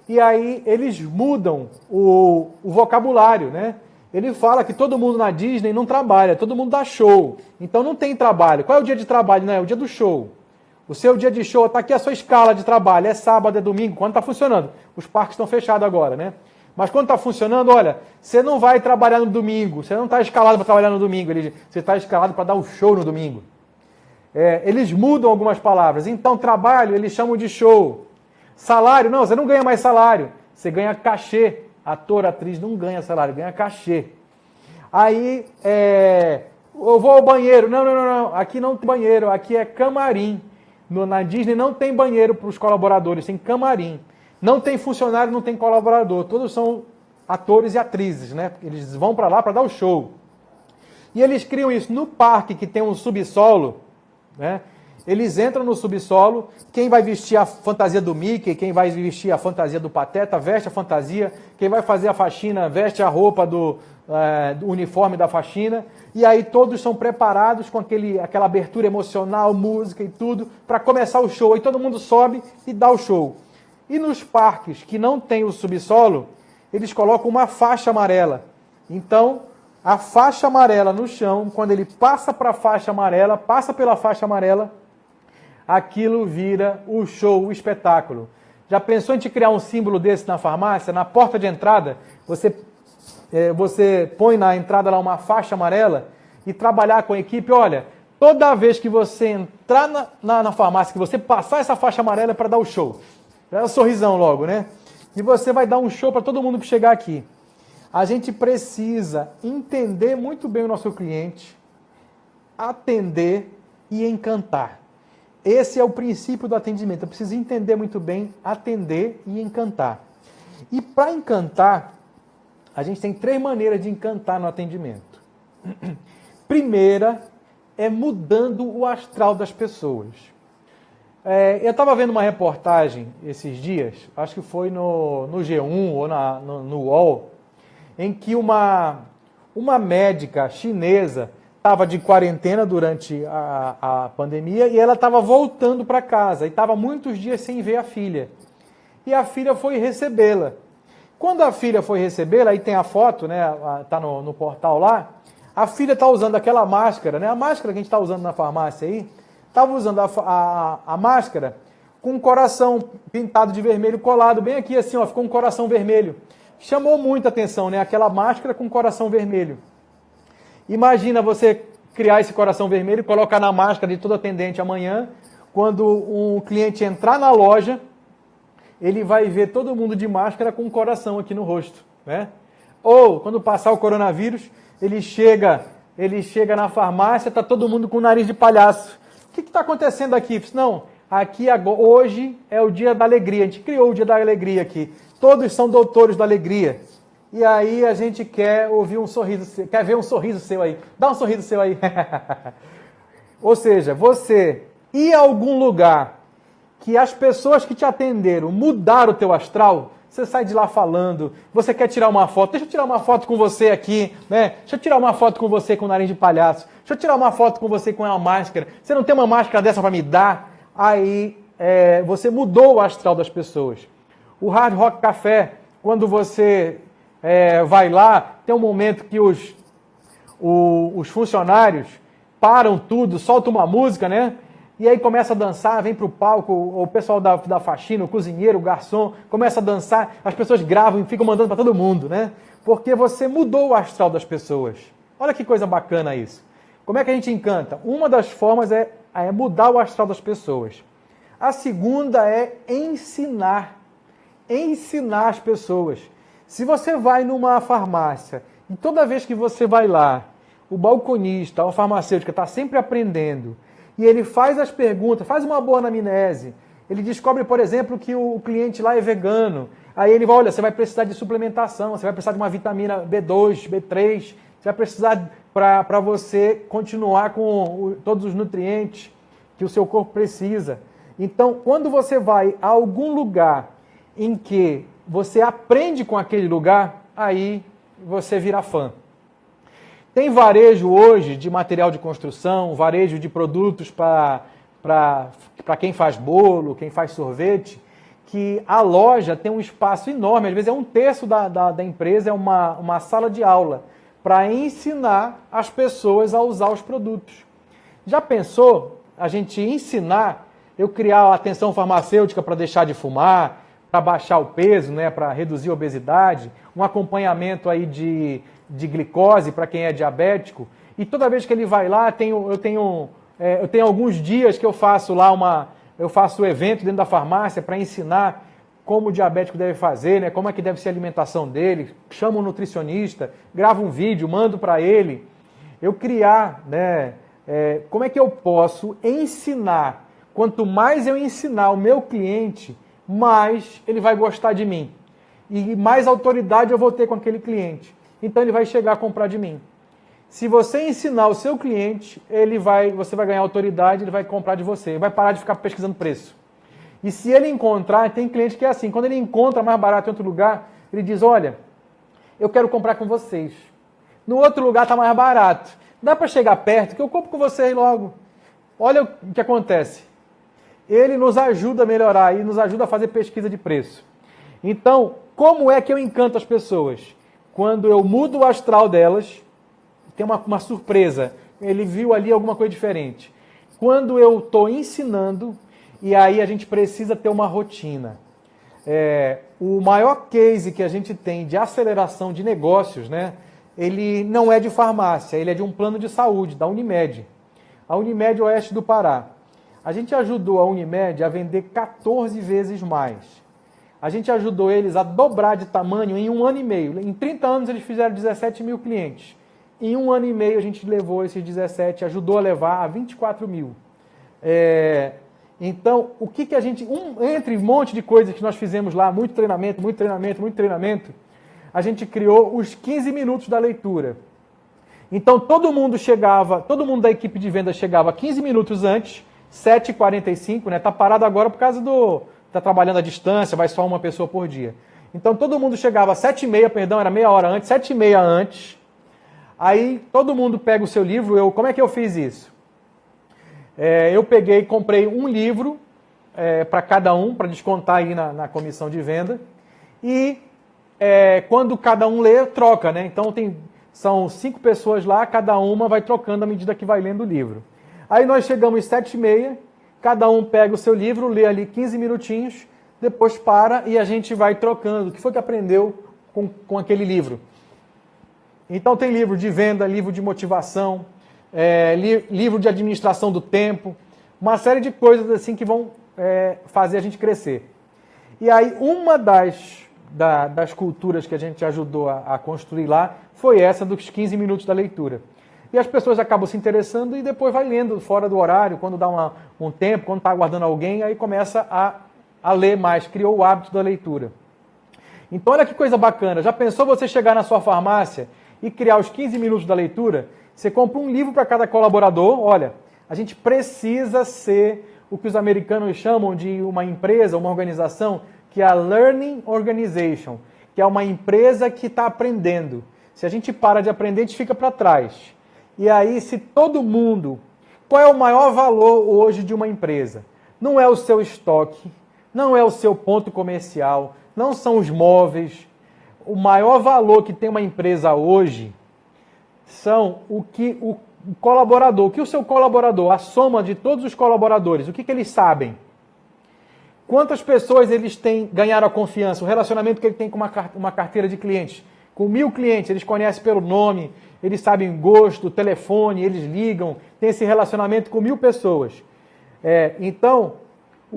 E aí eles mudam o vocabulário, né? Ele fala que todo mundo na Disney não trabalha, todo mundo dá show. Então não tem trabalho. Qual é o dia de trabalho? Não, é o dia do show. O seu dia de show, está aqui a sua escala de trabalho, é sábado, é domingo, quando está funcionando. Os parques estão fechados agora, né? Mas quando está funcionando, olha, você não vai trabalhar no domingo, você não está escalado para trabalhar no domingo, você está escalado para dar um show no domingo. Eles mudam algumas palavras. Então, trabalho, eles chamam de show. Salário, não, você não ganha mais salário, você ganha cachê. Ator, atriz não ganha salário, ganha cachê. Aí, eu vou ao banheiro. Não, aqui não tem banheiro, aqui é camarim. Na Disney não tem banheiro para os colaboradores, tem camarim. Não tem funcionário, não tem colaborador. Todos são atores e atrizes, né? Eles vão para lá para dar o show. E eles criam isso no parque, que tem um subsolo, né? Eles entram no subsolo, quem vai vestir a fantasia do Mickey, quem vai vestir a fantasia do Pateta, veste a fantasia, quem vai fazer a faxina, veste a roupa do uniforme da faxina, e aí todos são preparados com aquela abertura emocional, música e tudo, para começar o show. Aí todo mundo sobe e dá o show. E nos parques que não tem o subsolo, eles colocam uma faixa amarela. Então, a faixa amarela no chão, quando ele passa para a faixa amarela, passa pela faixa amarela, aquilo vira o show, o espetáculo. Já pensou em te criar um símbolo desse na farmácia? Na porta de entrada, você põe na entrada lá uma faixa amarela e trabalhar com a equipe. Olha, toda vez que você entrar na farmácia, que você passar essa faixa amarela é para dar o show. É um sorrisão logo, né? E você vai dar um show para todo mundo que chegar aqui. A gente precisa entender muito bem o nosso cliente, atender e encantar. Esse é o princípio do atendimento. Eu preciso entender muito bem, atender e encantar. E para encantar, a gente tem 3 maneiras de encantar no atendimento. Primeira é mudando o astral das pessoas. Eu estava vendo uma reportagem esses dias, acho que foi no G1 ou no UOL, em que uma médica chinesa estava de quarentena durante a pandemia e ela estava voltando para casa e estava muitos dias sem ver a filha. E a filha foi recebê-la. Quando a filha foi recebê-la, aí tem a foto, né? Está no portal lá, a filha está usando aquela máscara, né? A máscara que a gente está usando na farmácia aí, estava usando a máscara com um coração pintado de vermelho colado bem aqui assim, ó, ficou um coração vermelho. Chamou muita atenção, né? Aquela máscara com coração vermelho. Imagina você criar esse coração vermelho e colocar na máscara de todo atendente amanhã, quando um cliente entrar na loja, ele vai ver todo mundo de máscara com um coração aqui no rosto, né? Ou, quando passar o coronavírus, ele chega na farmácia, está todo mundo com o nariz de palhaço. O que está acontecendo aqui? Não, aqui agora, hoje é o dia da alegria. A gente criou o dia da alegria aqui. Todos são doutores da alegria. E aí a gente quer ouvir um sorriso, quer ver um sorriso seu aí. Dá um sorriso seu aí. Ou seja, você ir a algum lugar que as pessoas que te atenderam mudaram o teu astral, você sai de lá falando, você quer tirar uma foto, deixa eu tirar uma foto com você aqui, né? Deixa eu tirar uma foto com você com o nariz de palhaço, deixa eu tirar uma foto com você com uma máscara, você não tem uma máscara dessa para me dar? Aí você mudou o astral das pessoas. O Hard Rock Café, quando você vai lá, tem um momento que os funcionários param tudo, soltam uma música, né? E aí começa a dançar, vem para o palco, o pessoal da faxina, o cozinheiro, o garçom, começa a dançar, as pessoas gravam e ficam mandando para todo mundo, né? Porque você mudou o astral das pessoas. Olha que coisa bacana isso. Como é que a gente encanta? Uma das formas é mudar o astral das pessoas. A segunda é ensinar. Ensinar as pessoas. Se você vai numa farmácia e toda vez que você vai lá, o balconista, o farmacêutico está sempre aprendendo, e ele faz as perguntas, faz uma boa anamnese. Ele descobre, por exemplo, que o cliente lá é vegano. Aí ele vai, olha, você vai precisar de suplementação, você vai precisar de uma vitamina B2, B3, você vai precisar para você continuar com todos os nutrientes que o seu corpo precisa. Então, quando você vai a algum lugar em que você aprende com aquele lugar, aí você vira fã. Tem varejo hoje de material de construção, varejo de produtos para quem faz bolo, quem faz sorvete, que a loja tem um espaço enorme, às vezes é um terço da empresa, é uma sala de aula, para ensinar as pessoas a usar os produtos. Já pensou a gente ensinar, eu criar a atenção farmacêutica para deixar de fumar, para baixar o peso, né, para reduzir a obesidade, um acompanhamento aí de glicose para quem é diabético, e toda vez que ele vai lá, eu tenho alguns dias que eu faço lá eu faço evento dentro da farmácia para ensinar como o diabético deve fazer, né, como é que deve ser a alimentação dele, chamo um nutricionista, gravo um vídeo, mando para ele, eu criar, né, como é que eu posso ensinar, quanto mais eu ensinar o meu cliente, mais ele vai gostar de mim, e mais autoridade eu vou ter com aquele cliente. Então ele vai chegar a comprar de mim. Se você ensinar o seu cliente, você vai ganhar autoridade, ele vai comprar de você, ele vai parar de ficar pesquisando preço. E se ele encontrar, tem cliente que é assim, quando ele encontra mais barato em outro lugar, ele diz, olha, eu quero comprar com vocês. No outro lugar está mais barato. Dá para chegar perto que eu compro com vocês logo. Olha o que acontece. Ele nos ajuda a melhorar e nos ajuda a fazer pesquisa de preço. Então, como é que eu encanto as pessoas? Quando eu mudo o astral delas, tem uma surpresa. Ele viu ali alguma coisa diferente. Quando eu estou ensinando, e aí a gente precisa ter uma rotina. O maior case que a gente tem de aceleração de negócios, né, ele não é de farmácia, ele é de um plano de saúde, da Unimed. A Unimed Oeste do Pará. A gente ajudou a Unimed a vender 14 vezes mais. A gente ajudou eles a dobrar de tamanho em 1 ano e meio. Em 30 anos eles fizeram 17 mil clientes. Em 1 ano e meio a gente levou esses 17, ajudou a levar a 24 mil. Então, o que a gente... entre um monte de coisas que nós fizemos lá, muito treinamento, a gente criou os 15 minutos da leitura. Então, todo mundo da equipe de venda chegava 15 minutos antes, 7h45, né? Está parado agora por causa está trabalhando à distância, vai só uma pessoa por dia. Então todo mundo chegava às 7h30, perdão, era meia hora antes, 7h30 antes. Aí todo mundo pega o seu livro, como é que eu fiz isso? Eu comprei um livro para cada um, para descontar aí na comissão de venda. E quando cada um lê, troca, né? Então são 5 pessoas lá, cada uma vai trocando à medida que vai lendo o livro. Aí nós chegamos às 7h30, cada um pega o seu livro, lê ali 15 minutinhos, depois para e a gente vai trocando. O que foi que aprendeu com aquele livro? Então tem livro de venda, livro de motivação, livro de administração do tempo, uma série de coisas assim que vão fazer a gente crescer. E aí uma das das culturas que a gente ajudou a construir lá foi essa dos 15 minutos da leitura. E as pessoas acabam se interessando e depois vai lendo fora do horário, quando dá um tempo, quando está aguardando alguém, aí começa a ler mais, criou o hábito da leitura. Então olha que coisa bacana, já pensou você chegar na sua farmácia e criar os 15 minutos da leitura? Você compra um livro para cada colaborador, olha, a gente precisa ser o que os americanos chamam de uma empresa, uma organização, que é a Learning Organization, que é uma empresa que está aprendendo. Se a gente para de aprender, a gente fica para trás. E aí, se todo mundo... Qual é o maior valor hoje de uma empresa? Não é o seu estoque, não é o seu ponto comercial, não são os móveis. O maior valor que tem uma empresa hoje são o que o colaborador, o que o seu colaborador, a soma de todos os colaboradores, o que eles sabem? Quantas pessoas eles têm, ganharam a confiança, o relacionamento que ele tem com uma carteira de clientes. Com 1000 clientes, eles conhecem pelo nome, eles sabem gosto, telefone, eles ligam, tem esse relacionamento com 1000 pessoas. Então,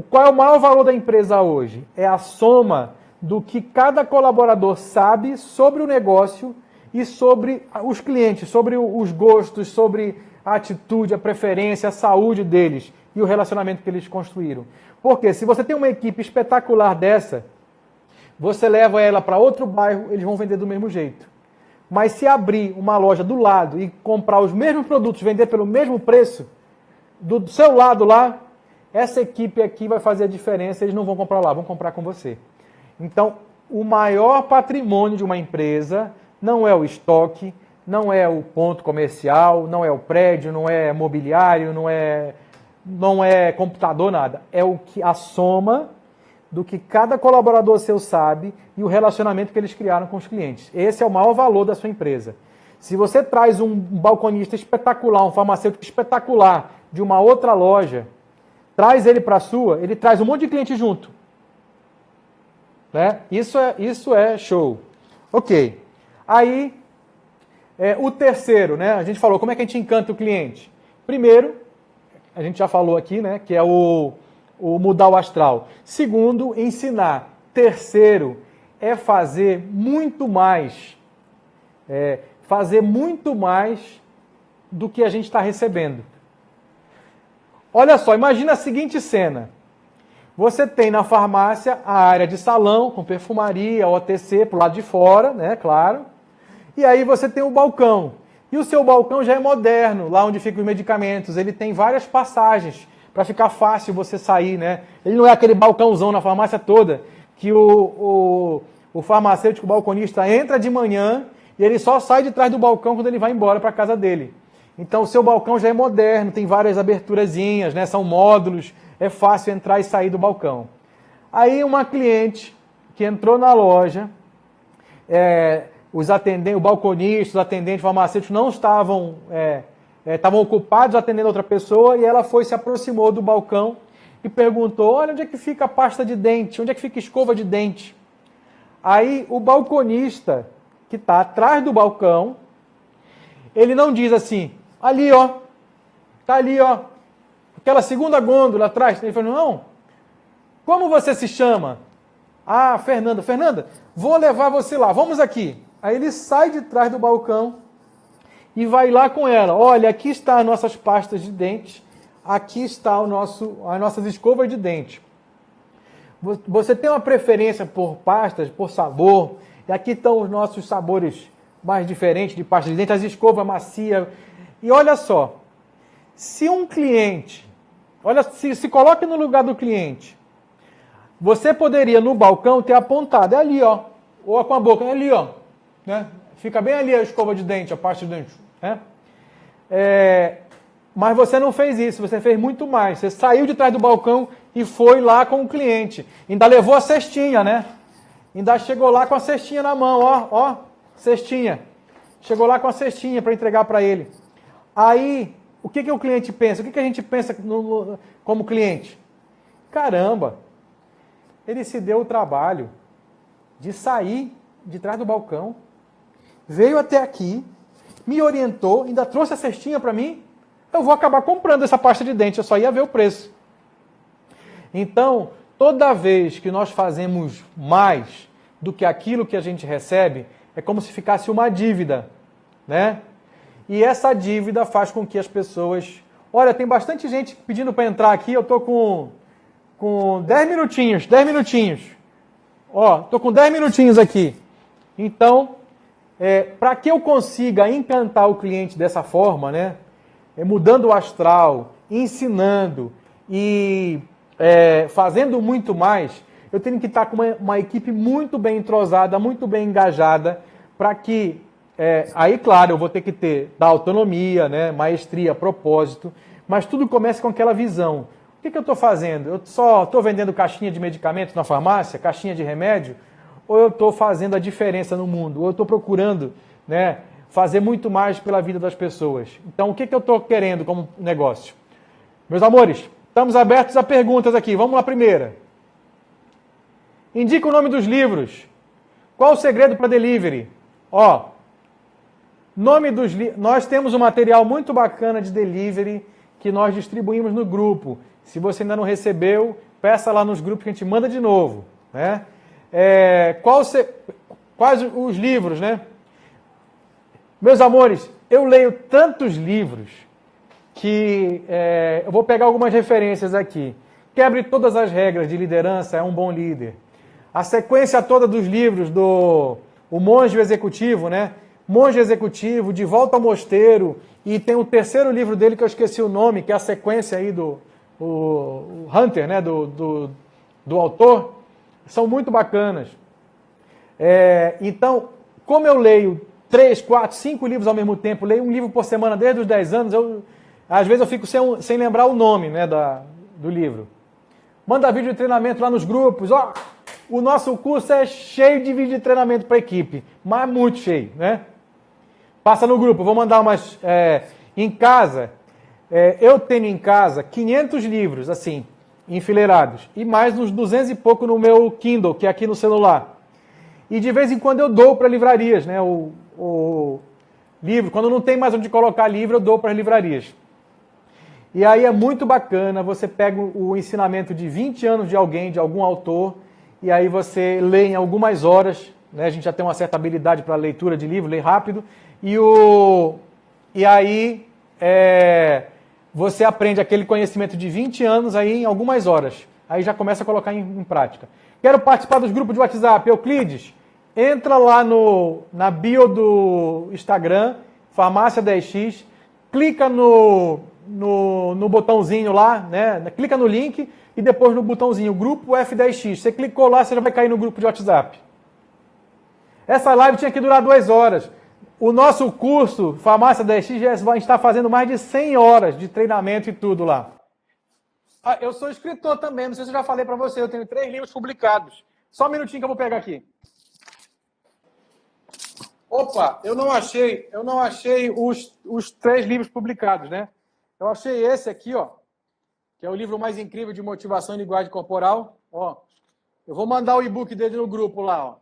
qual é o maior valor da empresa hoje? É a soma do que cada colaborador sabe sobre o negócio e sobre os clientes, sobre os gostos, sobre a atitude, a preferência, a saúde deles e o relacionamento que eles construíram. Porque se você tem uma equipe espetacular dessa, você leva ela para outro bairro, eles vão vender do mesmo jeito. Mas se abrir uma loja do lado e comprar os mesmos produtos, vender pelo mesmo preço, do seu lado lá, essa equipe aqui vai fazer a diferença, eles não vão comprar lá, vão comprar com você. Então, o maior patrimônio de uma empresa não é o estoque, não é o ponto comercial, não é o prédio, não é mobiliário, não é computador, nada. É a soma do que cada colaborador seu sabe e o relacionamento que eles criaram com os clientes. Esse é o maior valor da sua empresa. Se você traz um balconista espetacular, um farmacêutico espetacular de uma outra loja, traz ele para a sua, ele traz um monte de cliente junto. Né? Isso é show. Ok. Aí, o terceiro, né? A gente falou como é que a gente encanta o cliente. Primeiro, a gente já falou aqui, né? Que é o mudar o astral. Segundo, ensinar. Terceiro, é fazer muito mais. Fazer muito mais do que a gente está recebendo. Olha só, imagina a seguinte cena. Você tem na farmácia a área de salão, com perfumaria, OTC, para o lado de fora, né, claro. E aí você tem o balcão. E o seu balcão já é moderno, lá onde ficam os medicamentos. Ele tem várias passagens para ficar fácil você sair, né? Ele não é aquele balcãozão na farmácia toda, que o farmacêutico, o balconista, entra de manhã e ele só sai de trás do balcão quando ele vai embora para a casa dele. Então o seu balcão já é moderno, tem várias aberturazinhas, né? São módulos, é fácil entrar e sair do balcão. Aí uma cliente que entrou na loja, os atendentes, o balconista, os atendentes farmacêuticos não estavam ocupados atendendo outra pessoa e ela se aproximou do balcão e perguntou, olha, onde é que fica a pasta de dente? Onde é que fica a escova de dente? Aí o balconista, que está atrás do balcão, ele não diz assim, ali ó, tá ali ó, aquela segunda gôndola atrás. Ele falou, não, como você se chama? Ah, Fernanda. Fernanda, vou levar você lá, vamos aqui. Aí ele sai de trás do balcão e vai lá com ela. Olha, aqui está as nossas pastas de dente, aqui está as nossas escovas de dente. Você tem uma preferência por pastas, por sabor, e aqui estão os nossos sabores mais diferentes de pasta de dente, as escovas macias. E olha só, se um cliente, se coloque no lugar do cliente, você poderia no balcão ter apontado, é ali ó, ou com a boca, é ali ó, né? Fica bem ali a escova de dente, a pasta de dente, né? Mas você não fez isso, você fez muito mais. Você saiu de trás do balcão e foi lá com o cliente. Ainda levou a cestinha, né? Ainda chegou lá com a cestinha na mão, ó, cestinha. Chegou lá com a cestinha para entregar para ele. Aí, o que o cliente pensa? O que a gente pensa como cliente? Caramba, ele se deu o trabalho de sair de trás do balcão, veio até aqui, me orientou, ainda trouxe a cestinha para mim, eu vou acabar comprando essa pasta de dente, eu só ia ver o preço. Então, toda vez que nós fazemos mais, do que aquilo que a gente recebe, é como se ficasse uma dívida, né? E essa dívida faz com que as pessoas... Olha, tem bastante gente pedindo para entrar aqui, eu tô com 10 minutinhos, 10 minutinhos. Ó, tô com 10 minutinhos aqui. Então, para que eu consiga encantar o cliente dessa forma, né? Mudando o astral, ensinando e fazendo muito mais, eu tenho que estar com uma equipe muito bem entrosada, muito bem engajada, para que, aí claro, eu vou ter que dar autonomia, né, maestria, propósito, mas tudo começa com aquela visão. O que eu estou fazendo? Eu só estou vendendo caixinha de medicamentos na farmácia, caixinha de remédio, ou eu estou fazendo a diferença no mundo, ou eu estou procurando, né, fazer muito mais pela vida das pessoas. Então, o que eu estou querendo como negócio? Meus amores, estamos abertos a perguntas aqui. Vamos lá, primeira. Indica o nome dos livros. Qual o segredo para delivery? Ó, nome dos livros. Nós temos um material muito bacana de delivery que nós distribuímos no grupo. Se você ainda não recebeu, peça lá nos grupos que a gente manda de novo, né? Quais os livros, né? Meus amores, eu leio tantos livros que eu vou pegar algumas referências aqui. Quebre todas as regras de liderança, é um bom líder. A sequência toda dos livros do O Monge Executivo, né? Monge Executivo, De Volta ao Mosteiro, e tem o terceiro livro dele que eu esqueci o nome, que é a sequência aí do Hunter, né? Do autor. São muito bacanas. Então, como eu leio 3, 4, 5 livros ao mesmo tempo, leio um livro por semana desde os 10 anos, às vezes eu fico sem lembrar o nome, né, do livro. Manda vídeo de treinamento lá nos grupos. Ó, o nosso curso é cheio de vídeo de treinamento para a equipe, mas muito cheio, né? Passa no grupo, vou mandar umas... em casa, eu tenho em casa 500 livros, assim, enfileirados, e mais uns 200 e pouco no meu Kindle, que é aqui no celular. E de vez em quando eu dou para livrarias, né? O livro, quando não tem mais onde colocar livro, eu dou para as livrarias. E aí é muito bacana, você pega o ensinamento de 20 anos de alguém, de algum autor, e aí você lê em algumas horas, né? A gente já tem uma certa habilidade para leitura de livro, lê rápido, e aí você aprende aquele conhecimento de 20 anos aí em algumas horas. Aí já começa a colocar em prática. Quero participar dos grupos de WhatsApp. Euclides, entra lá na bio do Instagram, Farmácia 10x, clica no botãozinho lá, né? Clica no link e depois no botãozinho Grupo F10x. Você clicou lá, você já vai cair no grupo de WhatsApp. Essa live tinha que durar 2 horas. O nosso curso, Farmácia 10x, vai estar fazendo mais de 100 horas de treinamento e tudo lá. Eu sou escritor também, não sei se eu já falei para você, eu tenho 3 livros publicados. Só um minutinho que eu vou pegar aqui. Opa, eu não achei os 3 livros publicados, né? Eu achei esse aqui, ó, que é o livro mais incrível de motivação e linguagem corporal. Ó, eu vou mandar o e-book dele no grupo lá, ó.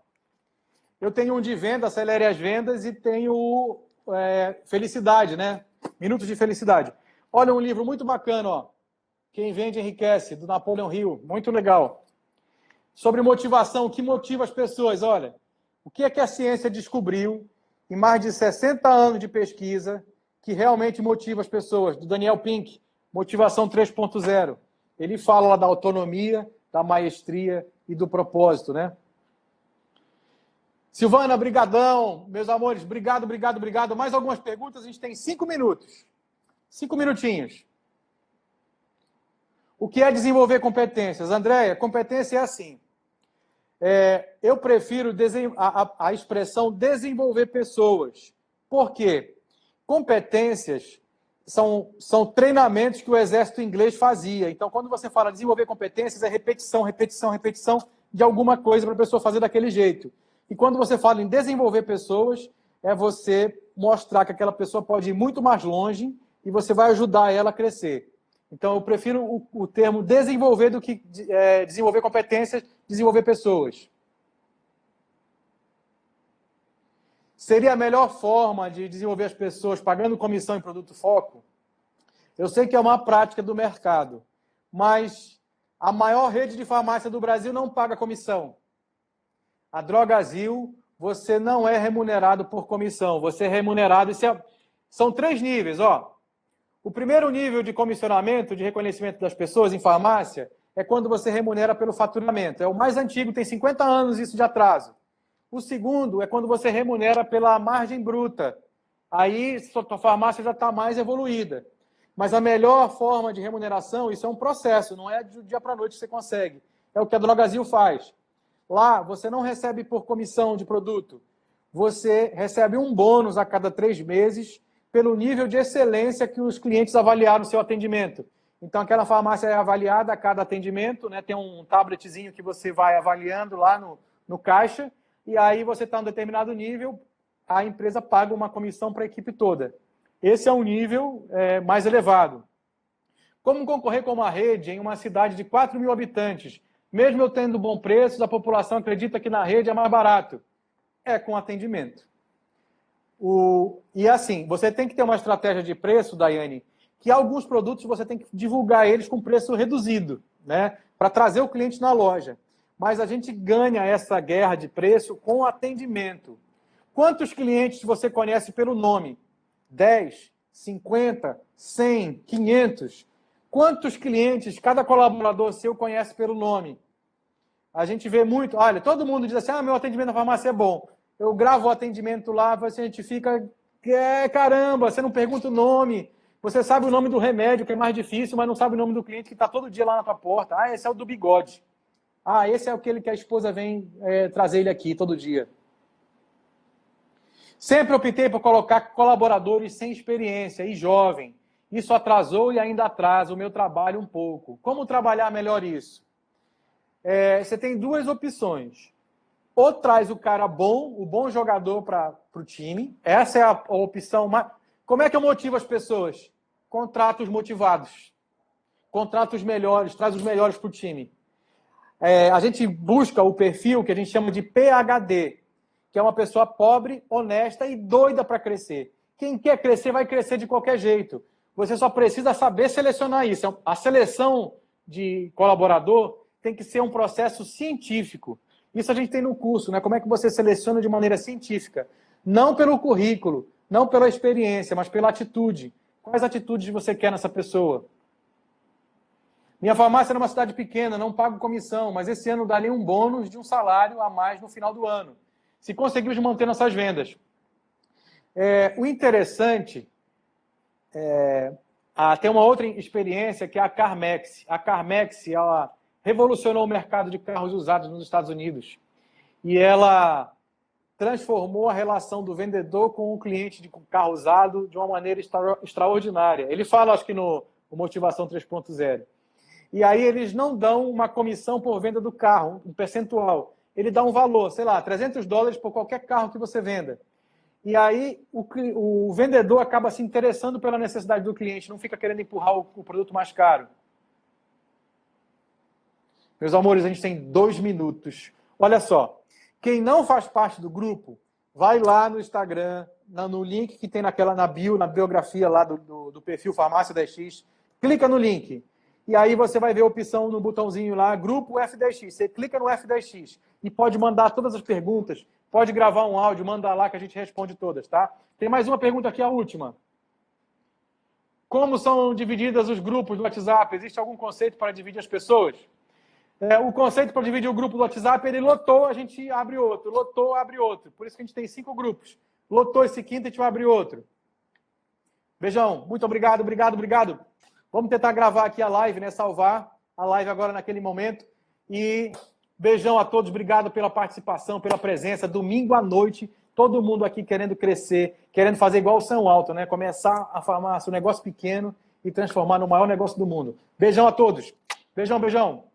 Eu tenho um de venda, Acelere as Vendas, e tenho Felicidade, né? Minutos de Felicidade. Olha, um livro muito bacana, ó. Quem Vende Enriquece, do Napoleon Hill. Muito legal. Sobre motivação, o que motiva as pessoas? Olha, o que é que a ciência descobriu em mais de 60 anos de pesquisa que realmente motiva as pessoas? Do Daniel Pink, Motivação 3.0. Ele fala lá da autonomia, da maestria e do propósito, né? Silvana, brigadão. Meus amores, obrigado. Mais algumas perguntas? A gente tem 5 minutos. 5 minutinhos. O que é desenvolver competências? Andréia, competência é assim. Eu prefiro a expressão desenvolver pessoas. Por quê? Competências são treinamentos que o exército inglês fazia. Então, quando você fala desenvolver competências, é repetição de alguma coisa para a pessoa fazer daquele jeito. E quando você fala em desenvolver pessoas, é você mostrar que aquela pessoa pode ir muito mais longe e você vai ajudar ela a crescer. Então, eu prefiro o termo desenvolver do que desenvolver competências, desenvolver pessoas. Seria a melhor forma de desenvolver as pessoas pagando comissão em produto foco? Eu sei que é uma prática do mercado, mas a maior rede de farmácia do Brasil não paga comissão. A Drogasil, você não é remunerado por comissão, você é remunerado... São 3 níveis, ó. O primeiro nível de comissionamento, de reconhecimento das pessoas em farmácia, é quando você remunera pelo faturamento. É o mais antigo, tem 50 anos isso de atraso. O segundo é quando você remunera pela margem bruta. Aí sua farmácia já está mais evoluída. Mas a melhor forma de remuneração, isso é um processo, não é do dia para a noite que você consegue. É o que a Drogasil faz. Lá, você não recebe por comissão de produto. Você recebe um bônus a cada 3 meses pelo nível de excelência que os clientes avaliaram o seu atendimento. Então, aquela farmácia é avaliada a cada atendimento, né? Tem um tabletzinho que você vai avaliando lá no caixa, e aí você está em um determinado nível, a empresa paga uma comissão para a equipe toda. Esse é um nível mais elevado. Como concorrer com uma rede em uma cidade de 4 mil habitantes? Mesmo eu tendo bom preço, a população acredita que na rede é mais barato. É com atendimento. E assim, você tem que ter uma estratégia de preço, Daiane, que alguns produtos você tem que divulgar eles com preço reduzido, né? Para trazer o cliente na loja. Mas a gente ganha essa guerra de preço com atendimento. Quantos clientes você conhece pelo nome? 10, 50, 100, 500? Quantos clientes cada colaborador seu conhece pelo nome? A gente vê muito, olha, todo mundo diz assim, meu atendimento na farmácia é bom. Eu gravo o atendimento lá, a gente fica, caramba, você não pergunta o nome, você sabe o nome do remédio, que é mais difícil, mas não sabe o nome do cliente que está todo dia lá na tua porta. Esse é o do bigode. Esse é aquele que a esposa vem trazer ele aqui todo dia. Sempre optei por colocar colaboradores sem experiência e jovem. Isso atrasou e ainda atrasa o meu trabalho um pouco. Como trabalhar melhor isso? Você tem 2 opções. Ou traz o cara bom, o bom jogador para o time. Essa é a opção. Como é que eu motivo as pessoas? Contratos motivados. Contratos melhores, traz os melhores para o time. A gente busca o perfil que a gente chama de PhD, que é uma pessoa pobre, honesta e doida para crescer. Quem quer crescer, vai crescer de qualquer jeito. Você só precisa saber selecionar isso. A seleção de colaborador tem que ser um processo científico. Isso a gente tem no curso, né? Como é que você seleciona de maneira científica? Não pelo currículo, não pela experiência, mas pela atitude. Quais atitudes você quer nessa pessoa? Minha farmácia é numa cidade pequena, não pago comissão, mas esse ano dá-lhe um bônus de um salário a mais no final do ano. Se conseguirmos manter nossas vendas. O interessante tem uma outra experiência que é a Carmex. A Carmex, ela revolucionou o mercado de carros usados nos Estados Unidos. E ela transformou a relação do vendedor com o cliente de carro usado de uma maneira extraordinária. Ele fala, acho que no Motivação 3.0. E aí eles não dão uma comissão por venda do carro, um percentual. Ele dá um valor, sei lá, $300 por qualquer carro que você venda. E aí o vendedor acaba se interessando pela necessidade do cliente, não fica querendo empurrar o produto mais caro. Meus amores, a gente tem 2 minutos. Olha só, quem não faz parte do grupo, vai lá no Instagram, no link que tem na bio, na biografia lá do perfil Farmácia 10X, clica no link. E aí você vai ver a opção no botãozinho lá, Grupo F10X. Você clica no F10X e pode mandar todas as perguntas, pode gravar um áudio, mandar lá que a gente responde todas, tá? Tem mais uma pergunta aqui, a última. Como são divididas os grupos do WhatsApp? Existe algum conceito para dividir as pessoas? O conceito para dividir o grupo do WhatsApp, ele lotou, a gente abre outro. Lotou, abre outro. Por isso que a gente tem 5 grupos. Lotou esse quinto, a gente vai abrir outro. Beijão, muito obrigado, obrigado, obrigado. Vamos tentar gravar aqui a live, né? Salvar a live agora naquele momento. E beijão a todos, obrigado pela participação, pela presença. Domingo à noite, todo mundo aqui querendo crescer, querendo fazer igual o São Alto, né? Começar a farmácia, um negócio pequeno e transformar no maior negócio do mundo. Beijão a todos. Beijão, beijão.